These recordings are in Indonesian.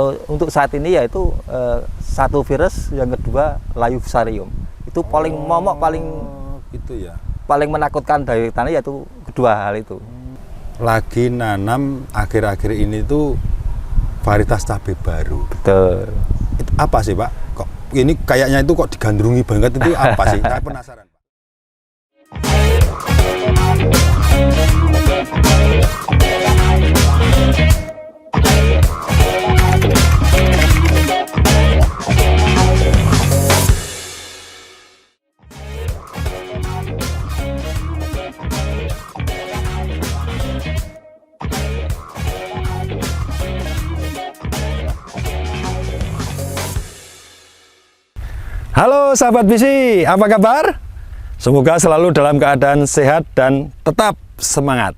Kalau untuk saat ini yaitu satu virus, yang kedua layu fusarium. Itu paling momok, paling gitu ya. Paling menakutkan dari tanah yaitu kedua hal itu. Lagi nanam akhir-akhir ini tuh varietas cabai baru. Betul. Itu apa sih Pak? Kok ini kayaknya itu kok digandrungi banget, itu apa sih? Saya penasaran Pak. Halo sahabat Visi, apa kabar? Semoga selalu dalam keadaan sehat dan tetap semangat.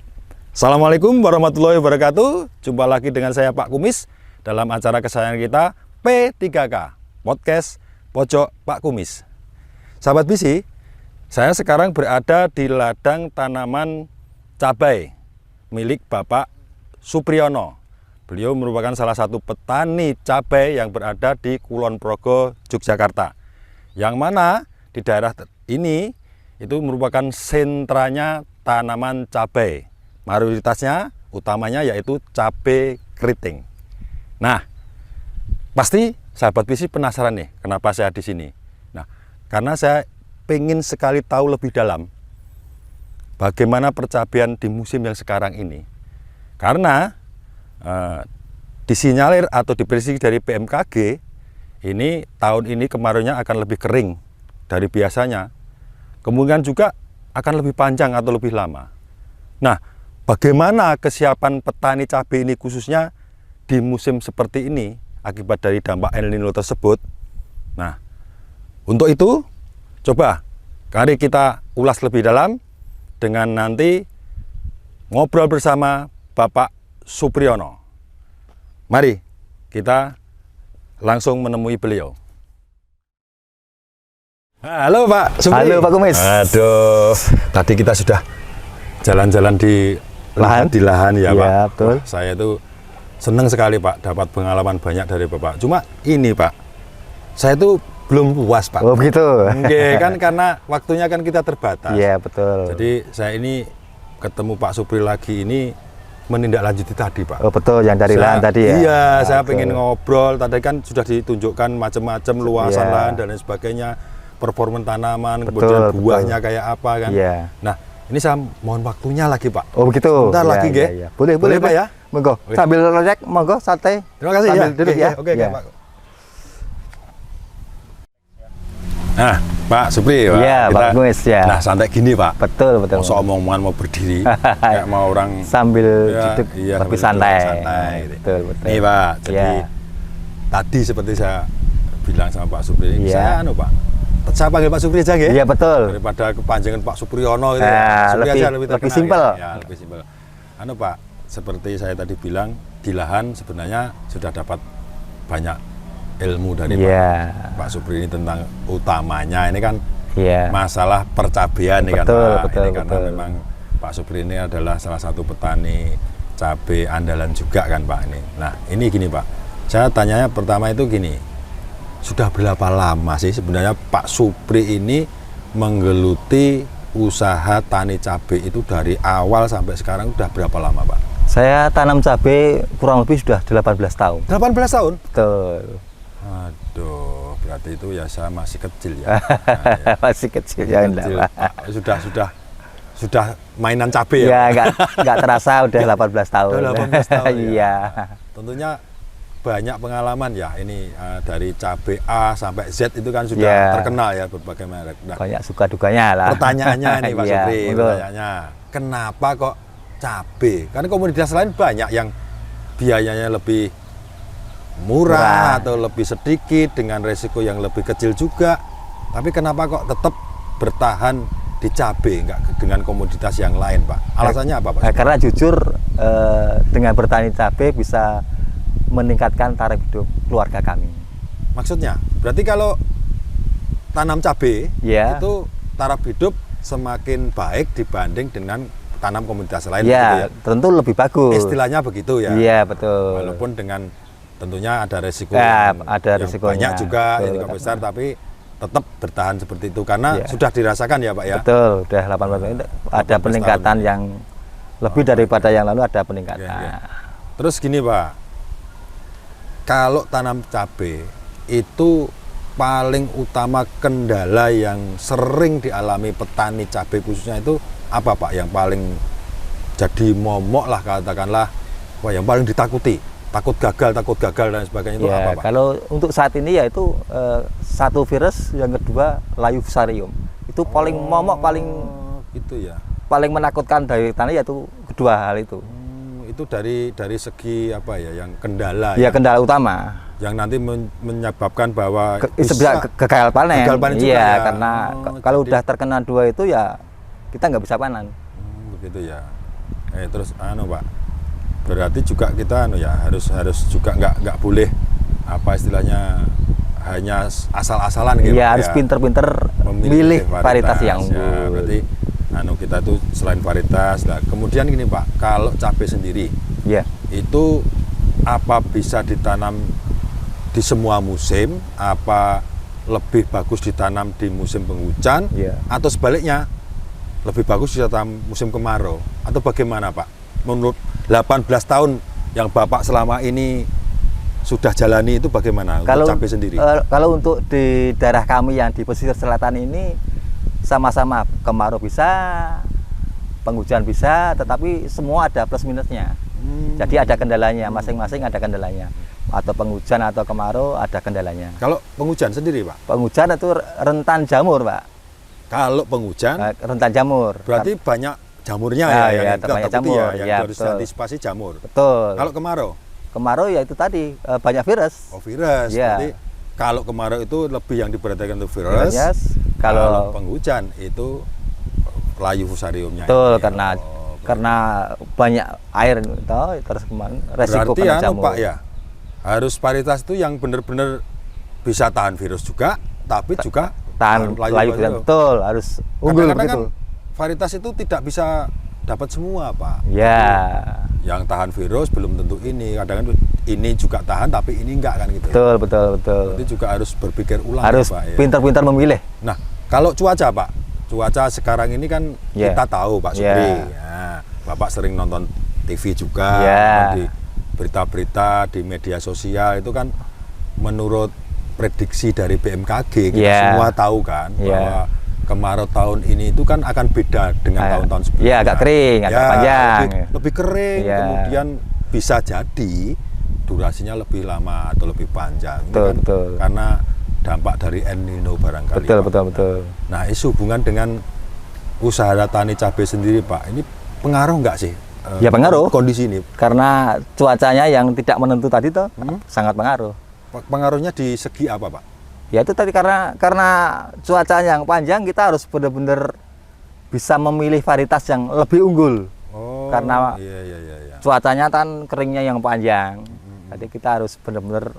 Assalamualaikum warahmatullahi wabarakatuh. Jumpa lagi dengan saya Pak Kumis dalam acara kesayangan kita P3K, Podcast Pojok Pak Kumis. Sahabat Visi, saya sekarang berada di ladang tanaman cabai milik Bapak Supriyono. Beliau merupakan salah satu petani cabai yang berada di Kulon Progo, Yogyakarta. Yang mana di daerah ini itu merupakan sentranya tanaman cabai. Mayoritasnya, utamanya yaitu cabai keriting. Nah, pasti sahabat Visi penasaran nih, kenapa saya di sini. Nah, karena saya pengen sekali tahu lebih dalam bagaimana percabean di musim yang sekarang ini. Karena disinyalir atau diprediksi dari BMKG, ini tahun ini kemaraunya akan lebih kering dari biasanya. Kemungkinan juga akan lebih panjang atau lebih lama. Nah, bagaimana kesiapan petani cabai ini khususnya di musim seperti ini akibat dari dampak El Nino tersebut? Nah, untuk itu coba mari kita ulas lebih dalam dengan nanti ngobrol bersama Bapak Supriyono. Mari kita langsung menemui beliau. Halo Pak Supri. Halo Pak Kumis. Aduh, tadi kita sudah jalan-jalan di lahan ya Pak. Ya, betul. Wah, saya itu senang sekali Pak, dapat pengalaman banyak dari Bapak. Cuma ini Pak, saya itu belum puas Pak. Oh begitu. Oke, kan karena waktunya kan kita terbatas. Iya betul. Jadi saya ini ketemu Pak Supri lagi ini menindaklanjuti tadi Pak. Oh betul, yang dari lahan tadi ya. Iya, nah, saya pengen ngobrol. Tadi kan sudah ditunjukkan macam-macam luasan lahan dan lain sebagainya, performa tanaman, kemudian buahnya kayak apa kan. Iya. Nah, ini saya mohon waktunya lagi Pak. Oh begitu. Bentar lagi nggih. Ya. Boleh Pak ya. Monggo. Sambil ngecek, monggo santai. Terima kasih sambil ya. Duduk ya. Oke, Pak. Nah, Pak Supri, Pak. Iya, Pak Kumis ya. Nah, santai gini, Pak. Betul. Masa omongan mau berdiri, kayak mau orang sambil duduk iya, lebih santai. Betul. Betul. Nih, Pak. Jadi tadi seperti saya bilang sama Pak Supri, saya saya panggil Pak Supri aja, nggih? Iya, betul. Daripada kepanjangan Pak Supriyono gitu. Lebih simpel. Ya, lebih simpel. Pak, seperti saya tadi bilang, di lahan sebenarnya sudah dapat banyak ilmu dari Pak Supri ini tentang utamanya ini kan masalah percabean ini kan Pak. Ini karena memang Pak Supri ini adalah salah satu petani cabai andalan juga kan Pak ini. Nah ini gini Pak, saya tanyanya pertama itu gini, sudah berapa lama sih sebenarnya Pak Supri ini menggeluti usaha tani cabai itu dari awal sampai sekarang sudah berapa lama Pak? Saya tanam cabai kurang lebih sudah 18 tahun. 18 tahun? Betul. Aduh, berarti itu ya saya masih kecil ya. Nah, ya. Masih kecil ya, kecil, sudah mainan cabai ya. Ya, enggak terasa udah 18 tahun. Udah 18 tahun. Iya. Tentunya banyak pengalaman ya. Ini dari cabai A sampai Z itu kan sudah terkenal ya berbagai merek. Nah, banyak suka dukanya lah. Pertanyaannya nih Pak Supri, pertanyaannya, kenapa kok cabai? Karena komoditas lain banyak yang biayanya lebih murah atau lebih sedikit dengan resiko yang lebih kecil juga, tapi kenapa kok tetap bertahan di cabai enggak dengan komoditas yang lain Pak? Alasannya apa Pak? Karena jujur dengan bertani cabai bisa meningkatkan taraf hidup keluarga kami. Maksudnya berarti kalau tanam cabai itu taraf hidup semakin baik dibanding dengan tanam komoditas lain ya? Tentu lebih bagus. Istilahnya begitu ya. Iya betul. Walaupun dengan tentunya ada resiko Ya, yang, ada yang resikonya. banyak juga, Betul, yang juga karena- besar, tapi tetap bertahan seperti itu karena Ya. sudah dirasakan ya Pak ya. Betul, udah 18 tahun. Ada 18 peningkatan tahun. yang lebih daripada yang lalu, ada peningkatan. Ya, ya. Terus gini Pak, kalau tanam cabai itu paling utama kendala yang sering dialami petani cabai khususnya itu apa Pak? Yang paling jadi momok lah katakanlah, wah yang paling ditakuti, takut gagal dan sebagainya itu Ya, apa Pak? kalau untuk saat ini yaitu satu virus, yang kedua layu fusarium. Itu paling momok, Itu ya. paling menakutkan dari tanah yaitu kedua hal itu. Itu dari segi apa ya, yang kendala Ya, yang, kendala utama. yang nanti menyebabkan bahwa Bisa gagal panen. gagal panen juga Iya, ya. karena Oh, kalau jadi- udah terkena dua itu ya kita nggak bisa panen. begitu ya. Terus Pak, berarti juga kita harus juga nggak boleh apa istilahnya hanya asal-asalan gitu. Iya, harus pinter-pinter milih varietas yang Ya, unggul. berarti kita tuh selain varietas lah. Kemudian gini Pak, kalau cabai sendiri Iya. itu apa bisa ditanam di semua musim, apa lebih bagus ditanam di musim penghujan, Iya. atau sebaliknya lebih bagus ditanam musim kemarau, atau bagaimana Pak? Menurut 18 tahun yang Bapak selama ini sudah jalani itu bagaimana Kalau untuk cabai sendiri? kalau untuk di daerah kami yang di pesisir selatan ini sama-sama kemarau bisa, penghujan bisa, tetapi semua ada plus minusnya. Jadi ada kendalanya, masing-masing ada kendalanya. Atau penghujan atau kemarau ada kendalanya. Kalau penghujan sendiri Pak? Penghujan itu rentan jamur, Pak. Kalau penghujan Rentan jamur. berarti banyak jamurnya Ah, ya, iya, yang kita banyak takuti jamur. yang Ya, harus betul. diantisipasi jamur. Betul. Kalau kemarau? Kemarau ya itu tadi banyak virus. Oh, virus. Iya. Berarti kalau kemarau itu lebih yang diperhatikan untuk virus. Virusnya, Kalau kalau penghujan itu layu fusariumnya. betul ini. karena Oh, karena banyak air toh, terus kemarin resiko berarti kena anu jamur. Pak ya, harus varietas itu yang benar-benar bisa tahan virus juga, tapi juga Tahan layu fusarium. virus, betul, harus unggul Kadang-kadang begitu. kan varietas itu tidak bisa dapat semua Pak. Ya, Yang tahan virus belum tentu ini, kadang-kadang ini juga tahan tapi ini enggak kan gitu. betul betul betul. Berarti juga harus berpikir ulang Harus ya, Pak ya. pintar-pintar memilih. Nah, kalau cuaca Pak, cuaca sekarang ini kan Ya. kita tahu Pak Ya. Supri. Ya, Bapak sering nonton TV juga, Ya. nonton di berita-berita di media sosial itu kan menurut prediksi dari BMKG kita Ya. semua tahu kan Ya. bahwa kemarau tahun ini itu kan akan beda dengan tahun-tahun sebelumnya. Iya, agak kering, agak panjang. Lebih kering, Ya. kemudian bisa jadi durasinya lebih lama atau lebih panjang. Ini Betul, kan betul. karena dampak dari El Nino barangkali. Betul Pak. betul betul. Nah, isu hubungan dengan usaha tani cabai sendiri, Pak. Ini pengaruh nggak sih? Ya, pengaruh. Kondisi ini. Karena cuacanya yang tidak menentu tadi tuh sangat pengaruh. Pengaruhnya di segi apa, Pak? Ya itu tadi karena cuaca yang panjang kita harus benar-benar bisa memilih varietas yang lebih unggul. Oh, Karena iya. cuacanya kan keringnya yang panjang. Jadi kita harus benar-benar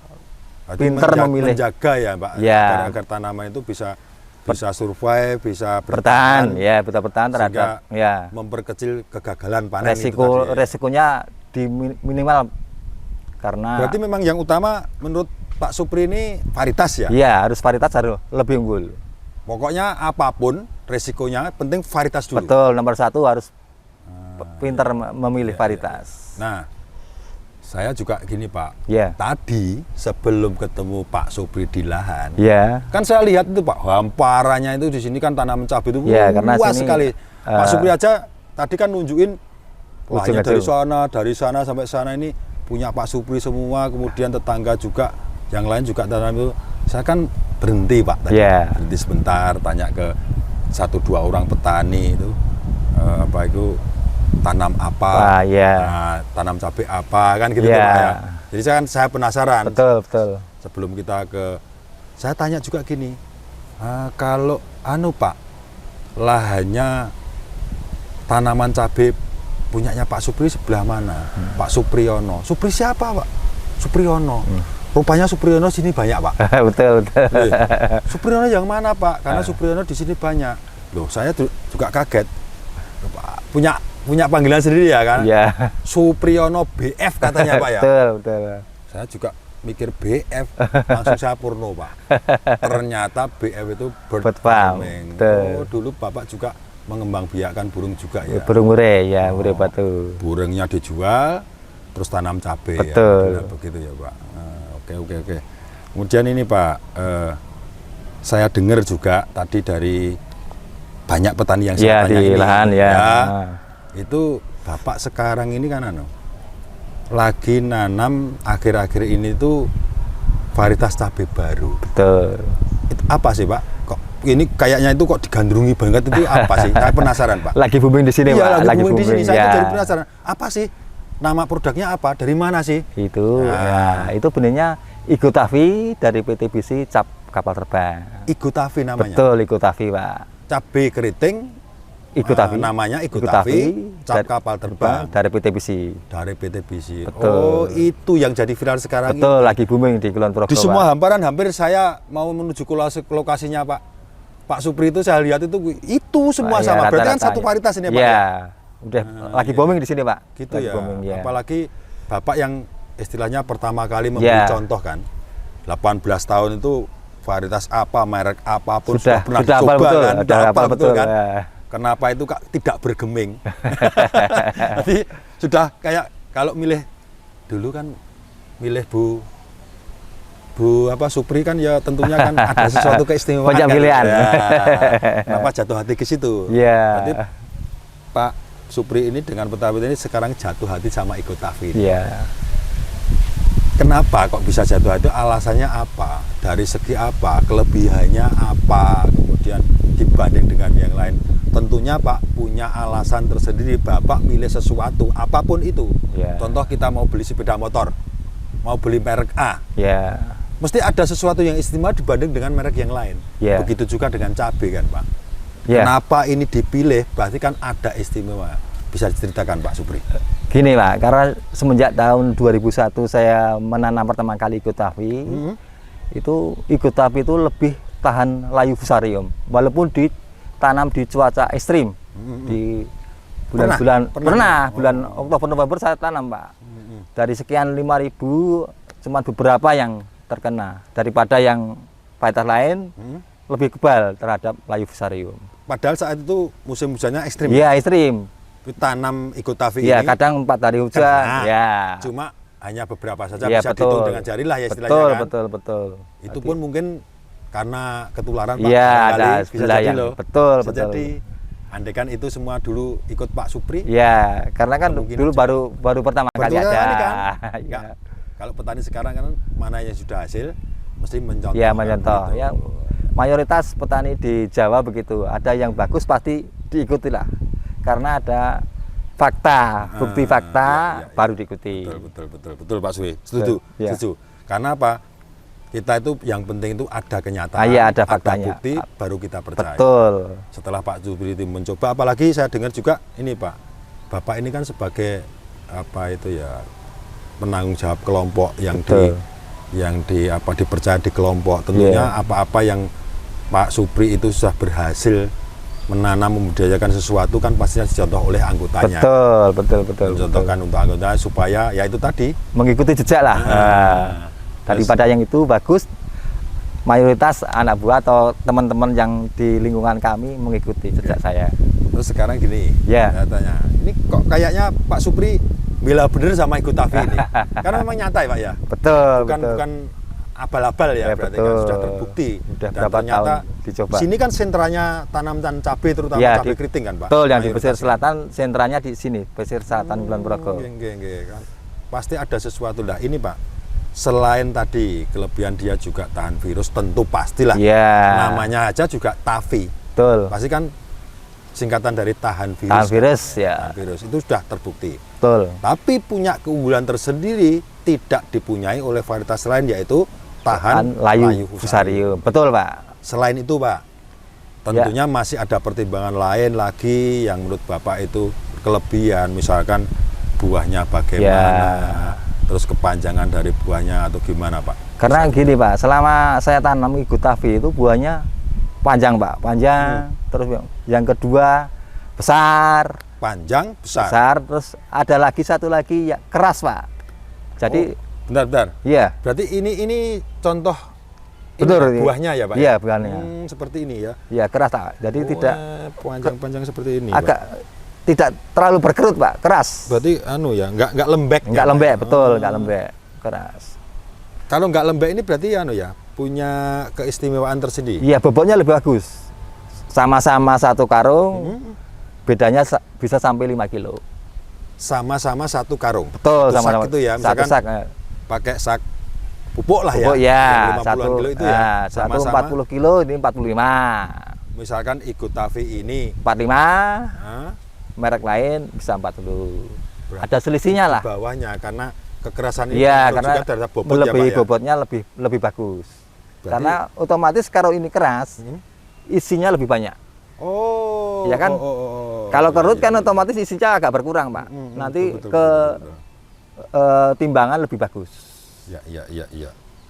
Berarti pinter memilih. menjaga ya, Pak. Ya. Agar tanaman itu bisa survive, bisa bertahan, ya betul bertahan terhadap sehingga ya memperkecil kegagalan panen itu tadi ya. resikonya minimal karena Berarti memang yang utama menurut Pak Supri ini varietas ya? ya harus varietas harus lebih unggul. Pokoknya apapun resikonya penting varietas dulu. Betul, nomor satu harus pintar memilih varietas. Nah, saya juga gini Pak, Ya. tadi sebelum ketemu Pak Supri di lahan, Ya. kan saya lihat itu Pak, hamparannya itu di sini kan tanaman cabai itu Ya, karena luas sini, sekali. Pak Supri aja tadi kan nunjukin lahannya ujung. dari sana sampai sana ini punya Pak Supri semua, kemudian tetangga juga, yang lain juga tanam itu. Saya kan berhenti Pak tadi, Ya. berhenti sebentar, tanya ke 1-2 orang petani itu, apa itu tanam apa, Ya. nah, tanam cabai apa kan gitu Ya. tuh, Pak ya. Jadi saya penasaran. Betul, betul. Sebelum kita saya tanya juga gini, kalau Pak, lahannya tanaman cabai punyanya Pak Supri sebelah mana? Pak Supriyono. Supri siapa Pak? Supriyono. Rupanya Supriyono sini banyak Pak. Betul, betul. Supriyono yang mana Pak? Karena Supriyono di sini banyak. Loh, saya juga kaget. Punya panggilan sendiri ya kan? Ya. Supriyono BF katanya Pak ya. Betul, betul. Saya juga mikir BF, langsung saya Purno, Pak. Ternyata BF itu bird Bird farm. farming. Betul. Oh, dulu Bapak juga mengembangbiakan burung juga ya. Burung murai ya, murai batu. Burungnya dijual, terus tanam cabai Betul. ya. Begitu ya, Pak. Oke. Kemudian ini, Pak, saya dengar juga tadi dari banyak petani yang saya tanya di ini. lahan ya. Itu Bapak sekarang ini kan lagi nanam akhir-akhir ini tuh varietas cabai baru. Betul. Itu apa sih, Pak? Kok ini kayaknya itu kok digandrungi banget, itu apa sih? Saya penasaran, Pak. Lagi booming di sini, Pak. Lagi booming di sini. Saya ya. tuh jadi penasaran. Apa sih? Nama produknya apa? Dari mana sih? Itu itu benihnya Igotavi dari PT BC Cap Kapal Terbang. Igotavi namanya. Betul, Igotavi, Pak. Cabai keriting. Igotavi. Namanya Igotavi, Cap Kapal Terbang. Dari PT BC. Dari PT BC. Betul. Oh, itu yang jadi viral sekarang. Betul, lagi booming di Kulon Progo. Di semua Pak. hamparan hampir saya mau menuju ke lokasinya Pak Supri itu saya lihat itu semua Iya, sama. Berarti kan rata-rata, satu ya. varietas ini, Pak. Iya. Udah lagi booming di sini, Pak. Gitu lagi ya. Booming, ya. Apalagi Bapak yang istilahnya pertama kali memberi contoh kan. 18 tahun itu varietas apa, merek apapun sudah pernah hafal dicoba betul, kan. sudah hafal betul kan. Ya. Kenapa itu tidak bergeming? Jadi sudah kayak kalau milih dulu kan milih Bu Supri kan ya tentunya kan ada sesuatu keistimewaan. Banyak kan? pilihan. Ya. Kenapa jatuh hati ke situ? Iya. Berarti Pak Supri ini dengan petani ini sekarang jatuh hati sama Igotavi. Iya. Kenapa kok bisa jatuh hati? Alasannya apa? Dari segi apa? Kelebihannya apa? Kemudian dibanding dengan yang lain. Tentunya Pak punya alasan tersendiri. Bapak milih sesuatu apapun itu. Yeah. Contoh kita mau beli sepeda motor, mau beli merek A. Iya. Mesti ada sesuatu yang istimewa dibanding dengan merek yang lain. Yeah. Begitu juga dengan cabai kan, Pak. Yeah. Kenapa ini dipilih? Berarti kan ada istimewa. Bisa diceritakan Pak Supri? Gini, Pak, karena semenjak tahun 2001 saya menanam pertama kali Igotavi, itu Igotavi itu lebih tahan layu fusarium, walaupun ditanam di cuaca ekstrim, di bulan-bulan bulan Oktober November saya tanam, Pak. Dari sekian 5.000 cuma beberapa yang terkena, daripada yang varietas lain lebih kebal terhadap layu fusarium. Padahal saat itu musim hujannya ekstrim. Iya, ekstrim. Tanam Igotavi Ya, ini kadang 4 hari hujan. kena, Ya. cuma hanya beberapa saja, Ya, bisa betul. dihitung dengan jari lah ya istilahnya kan. Betul. Itu pun mungkin karena ketularan Pak. Iya, barangkali ada bisa sebelah jadi yang loh. betul. Jadi andaikan itu semua dulu ikut Pak Supri. Ya, karena kan Mungkin dulu aja. baru pertama kali Pertama ada. kali kan? Ya. Enggak. Kalau petani sekarang kan mana yang sudah hasil mesti mencontoh. Ya, kan, mencontoh. begitu. Ya, mayoritas petani di Jawa begitu. Ada yang bagus pasti diikuti lah. Karena ada fakta, bukti fakta iya. baru diikuti. Betul Pak Supri. Setuju. Ya. Setuju. Karena apa? Kita itu yang penting itu ada kenyataan, Iya, ada faktanya. bukti, baru kita percaya. Betul. Setelah Pak Supri itu mencoba, apalagi saya dengar juga ini Pak, Bapak ini kan sebagai apa itu ya penanggung jawab kelompok yang Betul. dipercaya di kelompok. Tentunya apa-apa yang Pak Supri itu sudah berhasil menanam membudidayakan sesuatu kan pastinya dicontoh oleh anggotanya. Betul. Mencontohkan untuk anggotanya supaya ya itu tadi mengikuti jejak lah. Daripada yang itu bagus, mayoritas anak buah atau teman-teman yang di lingkungan kami mengikuti jejak saya. Terus sekarang gini, saya tanya, ini kok kayaknya Pak Supri bela bener sama Igotavi ini, karena memang nyantai Pak ya. Betul. Bukan abal-abal ya, berarti kan sudah terbukti. Sudah Dan berapa ternyata tahun dicoba. sini kan sentranya tanam cabai, terutama cabai keriting kan Pak. Betul, yang di Mayoritas pesisir selatan sentranya di sini, pesisir selatan Kulon Progo. Kan. Pasti ada sesuatu lah. Ini Pak, selain tadi kelebihan dia juga tahan virus, tentu pastilah. Namanya aja juga TAVI. Betul. Pasti kan singkatan dari tahan virus. Tahan virus, ya. Tahan virus itu sudah terbukti. Betul. Tapi punya keunggulan tersendiri tidak dipunyai oleh varietas lain, yaitu tahan layu fusarium. Betul, Pak. Selain itu, Pak, tentunya masih ada pertimbangan lain lagi yang menurut Bapak itu kelebihan, misalkan buahnya bagaimana, terus kepanjangan dari buahnya atau gimana, Pak? Karena gini, Pak, selama saya tanam Igotavi itu buahnya panjang, Pak, panjang. Terus yang kedua besar. Panjang, besar. Terus ada lagi satu lagi ya keras, Pak. Jadi Bentar. Iya. Berarti ini contoh Betul. buahnya ya Pak? Iya, buahnya. Seperti ini ya? Iya, keras Pak. Jadi tidak panjang-panjang seperti ini agak Pak. tidak terlalu berkerut Pak, keras. Berarti nggak lembek. Nggak lembek, betul, nggak lembek, keras. Kalau nggak lembek ini berarti punya keistimewaan tersendiri. Iya, bobotnya lebih bagus. Sama-sama satu karung, bedanya bisa sampai 5 kilo. Sama-sama satu karung. Betul, satu sama-sama. sak itu ya, Satu misalkan sak. pakai sak pupuk lah Pupuk ya. ya, Yang 50-an satu kilo itu ya. satu Sama-sama. 40 kilo, ini 45. Misalkan Iguatavi ini 45, ah, merek lain bisa 40. Berarti Ada selisihnya lah. di bawahnya karena kekerasan ini Iya, termasuk karena juga terhadap bobot ya Pak lebih ya. bobotnya lebih bagus. Berarti- Karena otomatis kalau ini keras, isinya lebih banyak. Oh. Ya kan? Kalau kerut kan otomatis isinya agak berkurang, Pak. Nanti betul, ke betul. timbangan lebih bagus. Ya.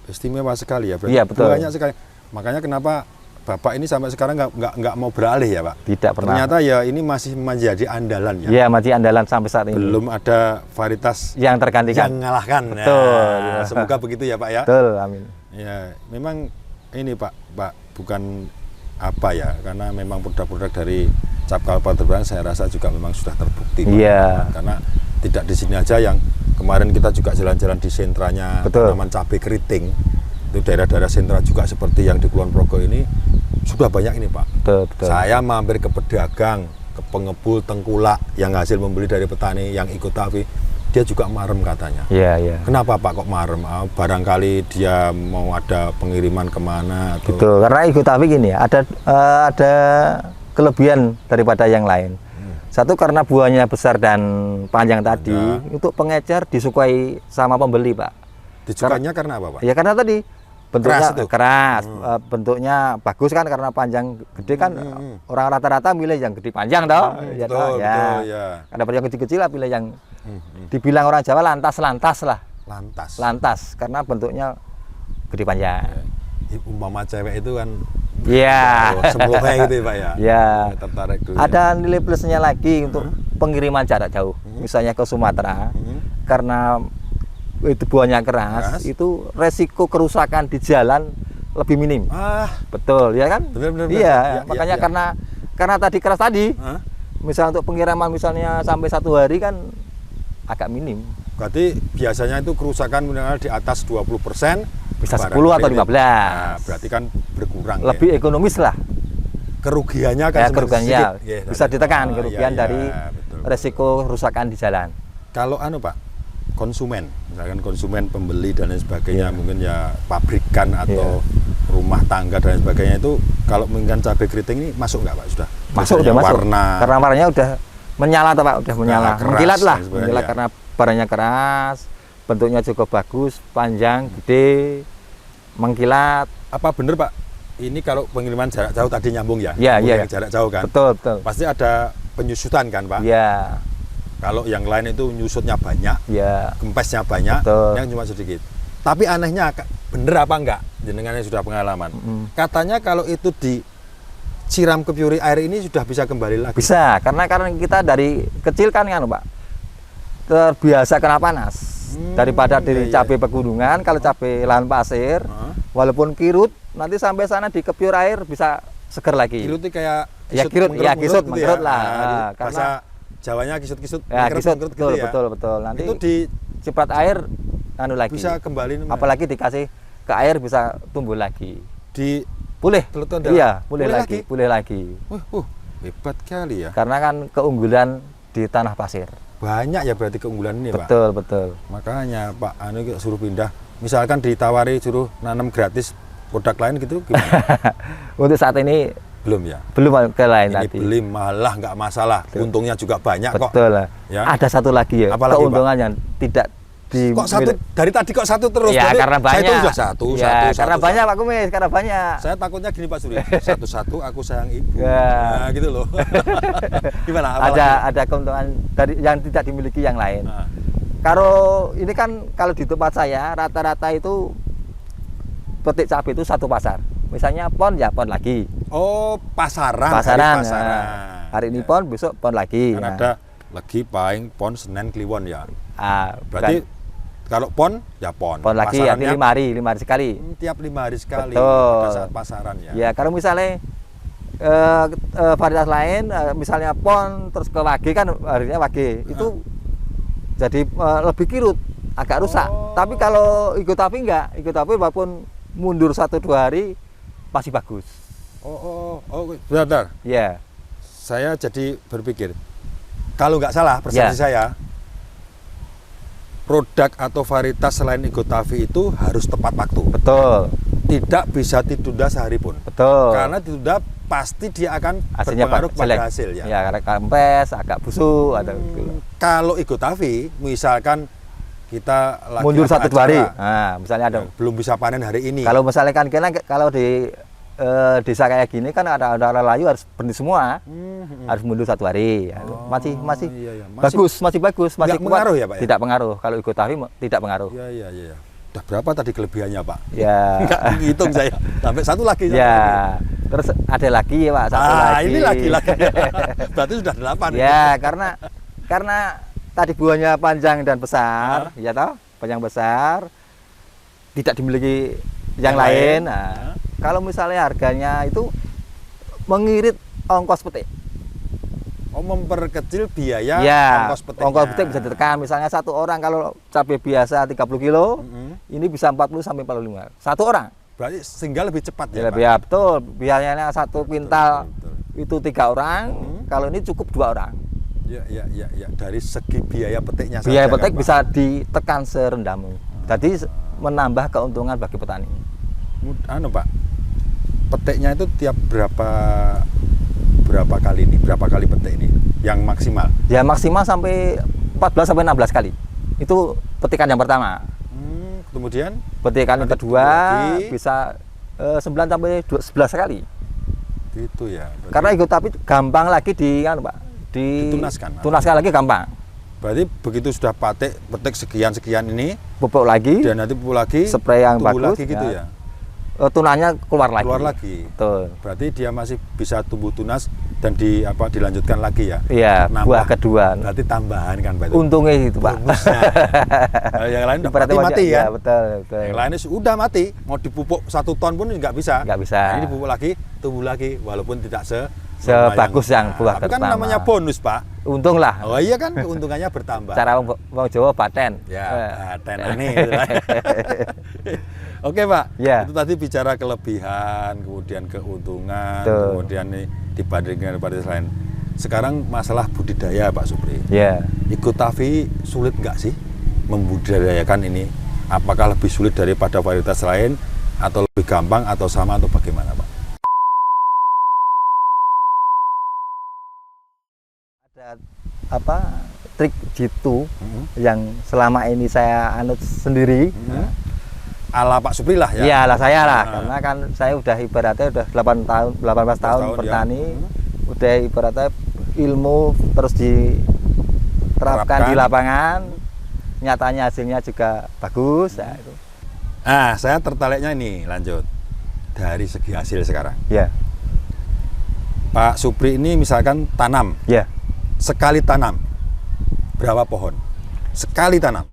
Istimewa sekali ya. Berarti Iya, betul. banyak sekali. Makanya kenapa Bapak ini sampai sekarang nggak mau beralih ya Pak? Tidak pernah. Ternyata ya ini masih menjadi andalan ya. Iya, masih andalan sampai saat ini. Belum ada varietas Yang tergantikan. yang mengalahkan. Betul. Nah, semoga begitu ya Pak ya. Betul, amin. Ya, memang ini Pak bukan apa ya, karena memang produk-produk dari Cap Kapal Terbang saya rasa juga memang sudah terbukti. Iya. Pak. Karena tidak di sini aja, yang kemarin kita juga jalan-jalan di sentranya Betul. tanaman cabai keriting. Itu daerah-daerah sentra juga seperti yang di Kulon Progo ini sudah banyak ini Pak. Betul. Saya mampir ke pedagang, ke pengepul tengkulak yang hasil membeli dari petani yang Iguatavi, dia juga marem katanya. Iya. Kenapa Pak kok marem? Barangkali dia mau ada pengiriman kemana atau? Gitu. Karena Iguatavi gini ya, ada kelebihan daripada yang lain. Satu, karena buahnya besar dan panjang tadi, untuk pengecer disukai sama pembeli, Pak. Disukainya karena apa Pak? Ya karena tadi bentuknya Keras itu? keras, bentuknya bagus kan, karena panjang gede kan, orang rata-rata milih yang gede panjang toh. Ya toh, betul, ya. Ada yang kecil-kecil lah pilih yang dibilang orang Jawa lantas lah. Lantas. Lantas karena bentuknya gede panjang. Umpama cewek itu kan Iya. sembohe gitu ya Pak ya. Iya. Tertarik dulu. Ada nilai plusnya lagi untuk pengiriman jarak jauh. Misalnya ke Sumatera, karena itu buahnya keras, itu resiko kerusakan di jalan lebih minim. Betul, ya kan? Benar. Iya, Ya, makanya ya. karena tadi keras tadi, Hah? misal untuk pengiriman misalnya sampai 1 hari kan agak minim. Berarti biasanya itu kerusakan minimal di atas 20%. Bisa 10 barangkali atau 15. Nah, berarti kan berkurang Lebih ya. ekonomis lah. Kerugiannya kan Ya, semakin kerugiannya sedikit. Ya, bisa ditekan oh, kerugian iya, dari betul. resiko kerusakan di jalan. Kalau Pak, konsumen, misalkan konsumen, pembeli dan lain sebagainya, mungkin ya pabrikan atau rumah tangga dan lain sebagainya, itu kalau menginginkan cabai keriting ini masuk nggak Pak? Sudah? Masuk, Biasanya udah masuk. warna. Karena warnanya udah menyala toh, Pak, udah menyala. keras Mengkilat lah, dan sebagainya, mengkilat ya. karena barangnya keras, bentuknya cukup bagus, panjang, gede, mengkilat. Apa bener Pak? Ini kalau pengiriman jarak jauh tadi nyambung ya? Iya, Nyambung iya. yang jarak jauh kan? Betul. Pasti ada penyusutan kan Pak? Iya. Kalau yang lain itu nyusutnya banyak, Iya. kempesnya banyak, Betul. yang cuma sedikit. Tapi anehnya, bener apa enggak? Jenengan yang sudah pengalaman. Katanya kalau itu disiram ke puri air ini sudah bisa kembali lagi. Bisa, karena kita dari kecil kan Pak, terbiasa kena panas. Daripada dari iya. cabai pegunungan, kalau cabai lahan pasir, walaupun kirut, nanti sampai sana di kepiur air bisa seger lagi. Kirut itu kayak Ya, kirut, ya, kisut, gitu mengkerut lah. Nah, Karena- bahasa Jawanya kisut-kisut, Ya, kisut, mengkerut betul, gitu ya. betul. Nanti Itu di ciprat air lagi. bisa kembali Apalagi dikasih ke air bisa tumbuh lagi. di Boleh. Peleton dah? Iya, boleh Boleh lagi, boleh lagi. hebat kali ya. Karena kan keunggulan di tanah pasir. Banyak ya berarti keunggulan ini Pak. Betul. Makanya Pak Anu suruh pindah. Misalkan ditawari suruh nanam gratis produk lain gitu gimana? Untuk saat ini Belum ya. belum ke lain Ini tadi. beli malah nggak masalah. Untungnya juga banyak kok. Betul lah. Ya. Ada satu lagi ya, Apalagi, keuntungan yang tidak di Kok satu dari tadi kok satu terus? Ya, Berarti karena Saya banyak. itu sudah satu. Karena banyak Pak Kumis, karena banyak. Saya takutnya gini Pak Suri. Satu-satu aku sayang ibu. Ya. Nah, gitu loh. Gimana? Apalagi? Ada keuntungan dari yang tidak dimiliki yang lain. Nah, Kalau ini kan kalau di tempat saya rata-rata itu petik cabai itu satu pasar. Misalnya pon ya pon lagi. oh, pasaran. Pasaran. Hari pasaran. Hari ini Ya. pon, besok pon lagi. Kan Nah. ada lagi paling pon Senin Kliwon ya. Ah, Berarti bukan. Kalau pon, ya pon. Pon lagi ya, Pasarannya 5 hari sekali. tiap 5 hari sekali Betul. pada saat pasaran ya. Ya, kalau misalnya varietas lain, misalnya pon terus ke wage kan harinya wage itu jadi lebih kirut, agak rusak. Tapi kalau ikut tapi enggak, ikut tapi walaupun mundur 1-2 hari masih bagus. Oh, bentar. Ya, Saya jadi berpikir, kalau nggak salah persepsi saya, produk atau varietas selain Igotavi itu harus tepat waktu. betul, Tidak bisa ditunda sehari pun. betul. Karena ditunda pasti dia akan Hasilnya berpengaruh pada jelek. hasil ya. Ya, karena kempes, agak busuk atau gitu. Kalau Igotavi, misalkan kita lagi Mundur ada 1-2 hari. acara, Nah, misalnya ada. belum bisa panen hari ini. Kalau misalnya kan kalau di desa kayak gini kan ada layu harus berhenti semua. Harus mundur 1 hari. Ya, masih iya. bagus, masih bagus, masih nggak kuat. pengaruh ya, Pak, ya? Tidak pengaruh. Kalau Igotavi tidak pengaruh. Iya. Udah berapa tadi kelebihannya, Pak? Ya. Nggak hitung saya. Sampai satu lagi. Ya. Terus ada lagi ya, Pak, satu lagi. Ini lagi. Berarti sudah 8. Ya, karena tadi buahnya panjang dan besar, ya toh, panjang besar, tidak dimiliki yang lain. Nah, kalau misalnya harganya itu mengirit ongkos petik. Oh, memperkecil biaya Ya, ongkos petiknya. ongkos petik bisa ditekan. Misalnya satu orang kalau cabai biasa 30 kilo, ini bisa 40 sampai 45. Satu orang. Berarti sehingga lebih cepat Ya, ya, Pak? ya betul. Biasanya 1 kuintal betul. itu 3 orang. Kalau ini cukup 2 orang. Ya. Dari segi biaya petiknya Biaya saja, petik kan, Pak? bisa ditekan serendah mungkin. Jadi menambah keuntungan bagi petani. Pak, petiknya itu tiap berapa kali nih? Berapa kali petik ini? Yang maksimal? Ya maksimal sampai 14 sampai 16 kali. Itu petikan yang pertama. Kemudian Petikan yang nanti kedua lagi. bisa 9 sampai 11 kali. Gitu ya. Berarti, Karena Igotavi gampang lagi Pak. Ditunaskan lagi gampang. berarti begitu sudah petik sekian ini, Pupuk lagi, dan nanti pupuk lagi, spray yang tumbuh bagus, lagi gitu ya. Tunanya keluar lagi. Keluar lagi. Betul. Berarti dia masih bisa tumbuh tunas dan dilanjutkan lagi ya. Iya, Nambah. buah kedua. Berarti tambahan kan, Pak? Untungnya itu, Pak. Bonusnya. Nah, yang lain udah Ibaratnya mati ya, ya. betul. Yang lainnya sudah mati, mau dipupuk 1 ton pun nggak bisa. Nggak bisa. Nah, ini dipupuk lagi, tumbuh lagi, walaupun tidak sebagus yang buah tapi kan pertama. namanya bonus, Pak. Untung lah. Oh iya kan, keuntungannya bertambah. Cara wong Jawa paten. Ya, paten ini. Oke, Pak. Ya. Itu tadi bicara kelebihan, kemudian keuntungan, Betul. kemudian nih dibandingkan varietas lain. Sekarang masalah budidaya, Pak Supri. Ya. Igotavi sulit nggak sih membudidayakan ini? Apakah lebih sulit daripada varietas lain, atau lebih gampang, atau sama, atau bagaimana, Pak? Ada trik jitu yang selama ini saya anut sendiri. Ala Pak Supri lah ya. Iya lah saya lah, karena kan saya udah ibaratnya udah 18 tahun bertani, udah ibaratnya ilmu terus diterapkan di lapangan, nyatanya hasilnya juga bagus. Ya, itu. Nah, saya tertariknya ini lanjut dari segi hasil sekarang. Ya, Pak Supri ini misalkan tanam, ya. sekali tanam berapa pohon? Sekali tanam.